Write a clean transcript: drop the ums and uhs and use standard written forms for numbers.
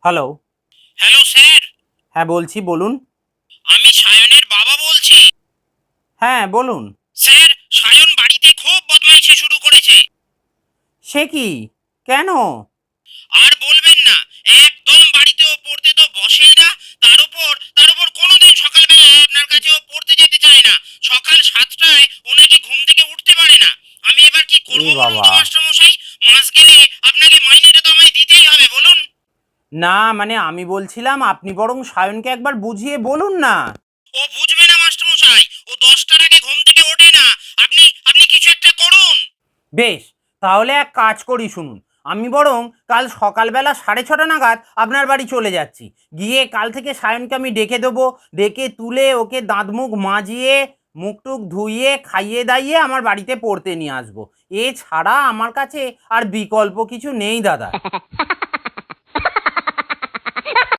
Hello. Hello sir. হ্যাঁ, বলছি, বলুন। আমি সায়নের বাবা বলছি। হ্যাঁ, বলুন। স্যার, সায়ন বাড়িতে খুব বদমাইশি শুরু করেছে। সে কি? কেন? আর বলবেন না, একদম বাড়িতে ও পড়তে তো বসেই না। তার উপর কোনোদিন সকালবেলা আপনার কাছে ও পড়তে যেতে চায় না। সকাল 7টায় ও নাকি ঘুম থেকে উঠতে পারে না। আমি এবার কি এ করব বলুন বাবা! তো মাস্টারমশাই? মাস গেলে আপনাকে মাইনেটা তো আমায় দিতেই হবে বলুন। না, মানে আমি বলছিলাম আপনি বরং সায়নকে একবার বুঝিয়ে বলুন না। ও বুঝবে না মাস্টারমশাই, ও 10টার আগে ঘুম থেকে ওঠে না। আপনি কিছু একটা করুন। বেশ, তাহলে এক কাজ করি শুনুন। আমি বরং কাল সকালবেলা 6:30 নাগাদ আপনার বাড়ি চলে যাচ্ছি। গিয়ে কাল থেকে সায়নকে আমি ডেকে দেবো। ডেকে তুলে ওকে দাঁত মুখ মাজিয়ে, মুখ-টুখ ধুইয়ে, খাইয়ে-দাইয়ে আমার বাড়িতে পড়তে নিয়ে আসবো। এছাড়া আমার কাছে আর বিকল্প কিছু নেই দাদা।